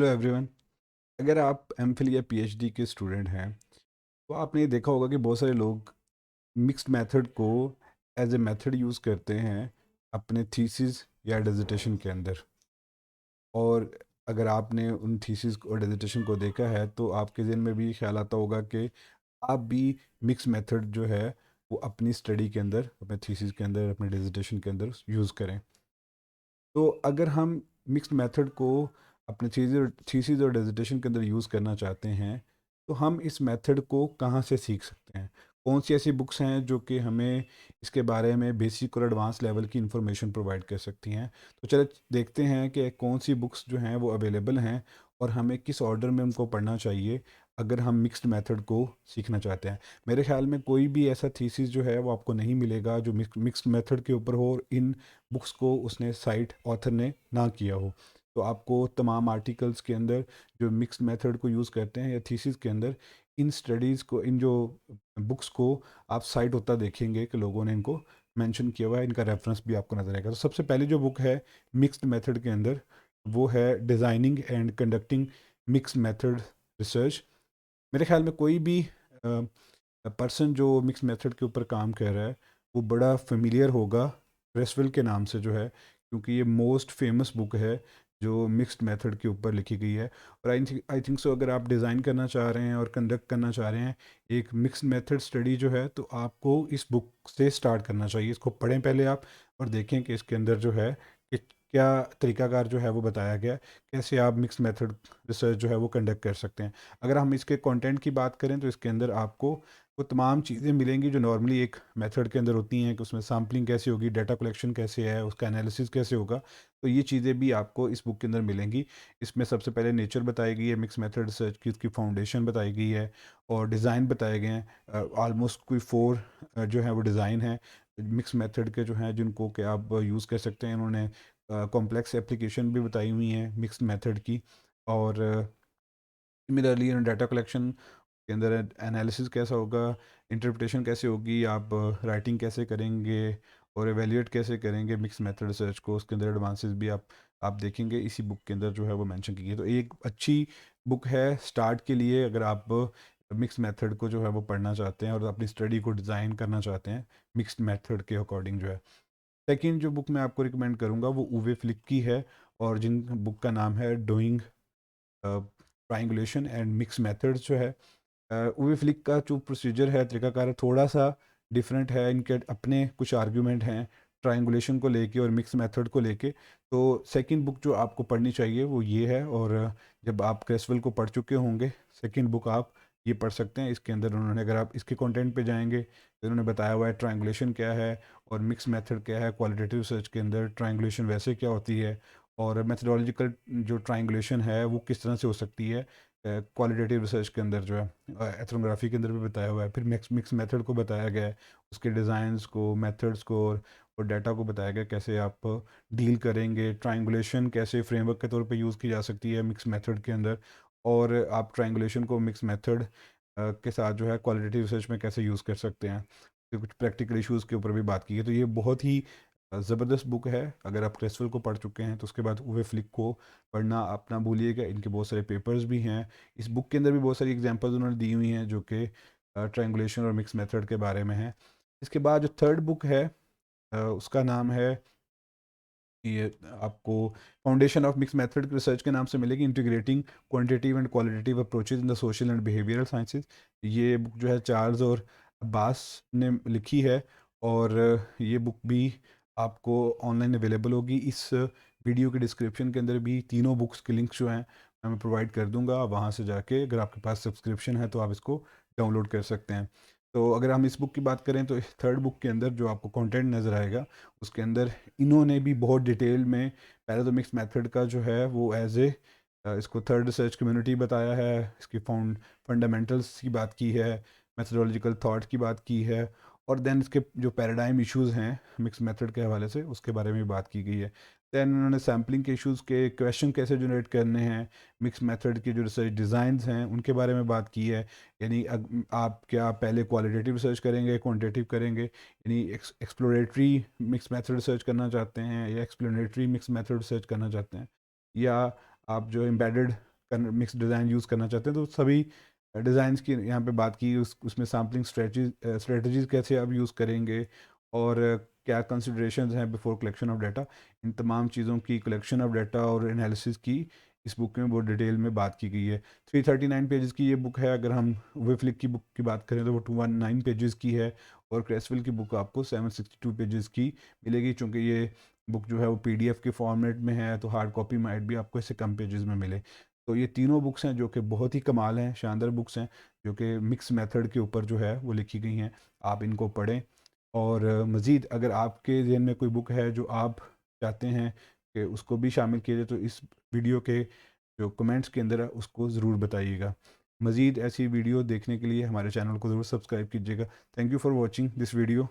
Hello everyone. अगर आप MPhil या पीएचडी के स्टूडेंट हैं तो आपने ये देखा होगा कि बहुत सारे लोग मिक्स्ड मेथड को एज ए मेथड यूज़ करते हैं अपने थीसिस या डिसर्टेशन के अंदर। और अगर आपने उन थीसिस और डिसर्टेशन को देखा है तो आपके ज़हन में भी ख्याल आता होगा कि आप भी मिक्स मेथड जो है वो अपनी स्टडी के अंदर, अपने थीसिस के अंदर, अपने डिसर्टेशन के अंदर यूज़ करें। तो अगर हम मिक्स्ड मेथड को अपने थीसिस और डिसर्टेशन के अंदर यूज़ करना चाहते हैं तो हम इस मेथड को कहाँ से सीख सकते हैं? कौन सी ऐसी बुक्स हैं जो कि हमें इसके बारे में बेसिक और एडवांस लेवल की इंफॉर्मेशन प्रोवाइड कर सकती हैं? तो चलो देखते हैं कि कौन सी बुक्स जो हैं वो अवेलेबल हैं और हमें किस ऑर्डर में उनको पढ़ना चाहिए अगर हम मिक्स्ड मेथड को सीखना चाहते हैं। मेरे ख्याल में कोई भी ऐसा थीसिस जो है वो आपको नहीं मिलेगा जो मिक्स्ड मेथड के ऊपर हो और इन बुक्स को उसने साइट ऑथर ने ना किया हो। तो आपको तमाम आर्टिकल्स के अंदर जो मिक्स्ड मेथड को यूज़ करते हैं या थीसिस के अंदर इन स्टडीज़ को, इन जो बुक्स को आप साइट होता देखेंगे कि लोगों ने इनको मेंशन किया हुआ है, इनका रेफरेंस भी आपको नजर आएगा। तो सबसे पहली जो बुक है मिक्स्ड मेथड के अंदर वो है designing and conducting mixed method research. मेरे ख्याल में कोई भी पर्सन जो मिक्स मेथड के ऊपर काम कर रहा है वो बड़ा फेमिलियर होगा क्रेसवेल के नाम से जो है, क्योंकि ये मोस्ट फेमस बुक है जो मिक्स्ड मेथड के ऊपर लिखी गई है। और आई थिंक सो अगर आप डिज़ाइन करना चाह रहे हैं और कंडक्ट करना चाह रहे हैं एक मिक्स्ड मेथड स्टडी जो है तो आपको इस बुक से स्टार्ट करना चाहिए। इसको पढ़ें पहले आप और देखें कि इसके अंदर जो है कि क्या तरीकाकार जो है वो बताया गया है, कैसे आप मिक्स्ड मेथड रिसर्च जो है वो कंडक्ट कर सकते हैं। अगर हम इसके कंटेंट की बात करें तो इसके अंदर आपको वो तमाम चीज़ें मिलेंगी जो नॉर्मली एक मेथड के अंदर होती हैं, कि उसमें सैम्पलिंग कैसे होगी, डाटा कलेक्शन कैसे है, उसका एनालिसिस कैसे होगा। तो ये चीज़ें भी आपको इस बुक के अंदर मिलेंगी। इसमें सबसे पहले नेचर बताई गई है मिक्स मेथड रिसर्च की, उसकी फाउंडेशन बताई गई है और डिज़ाइन बताए गए हैं। ऑलमोस्ट कोई 4 जो है वो डिज़ाइन है मिक्स मेथड के जो हैं जिनको कि आप यूज़ कर सकते हैं। इन्होंने कॉम्प्लेक्स एप्लीकेशन भी बताई हुई हैं मिक्स मेथड की। और सिमिलरली डाटा कलेक्शन के अंदर एनालिसिस कैसा होगा, इंटरप्रिटेशन कैसे होगी, आप राइटिंग कैसे करेंगे और एवेल्यूएट कैसे करेंगे मिक्स मेथड रिसर्च को, उसके अंदर एडवांसेस भी आप देखेंगे इसी बुक के अंदर जो है वो मेंशन की गई है। तो एक अच्छी बुक है स्टार्ट के लिए अगर आप मिक्स मेथड को जो है वो पढ़ना चाहते हैं और अपनी स्टडी को डिज़ाइन करना चाहते हैं मिक्स्ड मेथड के अकॉर्डिंग जो है। सेकेंड जो बुक मैं आपको रिकमेंड करूँगा वो उवे फ्लिक की है और जिन बुक का नाम है doing triangulation and mix methods जो है। उवे फ्लिक का जो प्रोसीजर है, तरीकाकार है, थोड़ा सा डिफरेंट है। इनके अपने कुछ आर्ग्यूमेंट हैं ट्रायंगुलेशन को लेके और मिक्स मेथड को लेके। तो सेकंड बुक जो आपको पढ़नी चाहिए वो ये है। और जब आप क्रेसवेल को पढ़ चुके होंगे सेकंड बुक आप ये पढ़ सकते हैं। इसके अंदर उन्होंने, अगर आप इसके कंटेंट पे जाएंगे तो उन्होंने बताया हुआ है ट्रायंगुलेशन क्या है और मिक्स मेथड क्या है, क्वालिटेटिव रिसर्च के अंदर ट्रायंगुलेशन वैसे क्या होती है और मेथडोलॉजिकल जो ट्रायंगुलेशन है वो किस तरह से हो सकती है क्वालिटेटिव रिसर्च के अंदर जो है। एथनोग्राफी के अंदर भी बताया हुआ है। फिर मिक्स मिक्स मेथड को बताया गया है, उसके डिज़ाइंस को, मेथड्स को और डाटा को बताया गया कैसे आप डील करेंगे। ट्रायंगुलेशन कैसे फ्रेमवर्क के तौर पे यूज़ की जा सकती है मिक्स मेथड के अंदर, और आप ट्रायंगुलेशन को मिक्स मेथड के साथ जो है क्वालिटेटिव रिसर्च में कैसे यूज़ कर सकते हैं। तो कुछ प्रैक्टिकल इश्यूज़ के ऊपर भी बात की है। तो ये बहुत ही ज़बरदस्त बुक है। अगर आप क्रेसवेल को पढ़ चुके हैं तो उसके बाद उवे फ्लिक को पढ़ना आप ना भूलिएगा। इनके बहुत सारे पेपर्स भी हैं। इस बुक के अंदर भी बहुत सारी एग्जांपल्स उन्होंने दी हुई हैं जो कि ट्रायंगुलेशन और मिक्स मेथड के बारे में है। इसके बाद जो थर्ड बुक है उसका नाम है, ये आपको foundation of mix method research के नाम से मिलेगी, integrating quantitative and qualitative approaches in the social and behavioural sciences. ये बुक जो है चार्ल्स और अब्बास ने लिखी है और ये बुक भी आपको ऑनलाइन अवेलेबल होगी। इस वीडियो के डिस्क्रिप्शन के अंदर भी तीनों बुक्स के लिंक्स जो हैं मैं प्रोवाइड कर दूंगा। वहाँ से जाके अगर आपके पास सब्सक्रिप्शन है तो आप इसको डाउनलोड कर सकते हैं। तो अगर हम इस बुक की बात करें तो इस थर्ड बुक के अंदर जो आपको कंटेंट नज़र आएगा उसके अंदर इन्होंने भी बहुत डिटेल में पहले तो मिक्स मेथड का जो है वो एज ए इसको थर्ड रिसर्च कम्युनिटी बताया है, इसकी फंडामेंटल्स की बात की है, मेथडोलॉजिकल थॉट की बात की है और देन इसके जो पैराडाइम इश्यूज हैं मिक्स मेथड के हवाले से उसके बारे में भी बात की गई है। दैन उन्होंने सैम्पलिंग के इश्यूज़ के क्वेश्चन कैसे जनरेट करने हैं, मिक्स मेथड के जो रिसर्च डिज़ाइंस हैं उनके बारे में बात की है। यानी आप क्या पहले क्वालिटेटिव रिसर्च करेंगे, क्वांटिटेटिव करेंगे, यानी एक्सप्लोरेटरी मिक्स मेथड रिसर्च करना चाहते हैं या एक्सप्लेनेटरी मिक्स मेथड रिसर्च करना चाहते हैं, या आप जो एम्बेडेड मिक्स डिज़ाइन यूज़ करना चाहते हैं तो सभी डिज़ाइंस की यहाँ पे बात की, उसमें सैम्पलिंग स्ट्रेटजीज कैसे आप यूज़ करेंगे और क्या कंसिडरेशंस हैं बिफोर कलेक्शन ऑफ डाटा, इन तमाम चीज़ों की कलेक्शन ऑफ डाटा और एनालिसिस की इस बुक में बहुत डिटेल में बात की गई है। 339 पेजेस की ये बुक है। अगर हम विफ्लिक की बुक की बात करें तो वो 219 पेजेस की है और क्रेसविल की बुक आपको 762 पेजेस की मिलेगी। चूँकि ये बुक जो है वो पीडीएफ के फॉर्मेट में है तो हार्ड कॉपी माइट भी आपको इससे कम पेजेस में मिले। तो ये तीनों बुक्स हैं जो कि बहुत ही कमाल हैं, शानदार बुक्स हैं, जो कि मिक्स मेथड के ऊपर जो है वो लिखी गई हैं। आप इनको पढ़ें और मज़ीद अगर आपके जहन में कोई बुक है जो आप चाहते हैं कि उसको भी शामिल किया जाए तो इस वीडियो के जो कमेंट्स के अंदर है उसको ज़रूर बताइएगा। मज़ीद ऐसी वीडियो देखने के लिए हमारे चैनल को ज़रूर सब्सक्राइब कीजिएगा। Thank you for watching this video.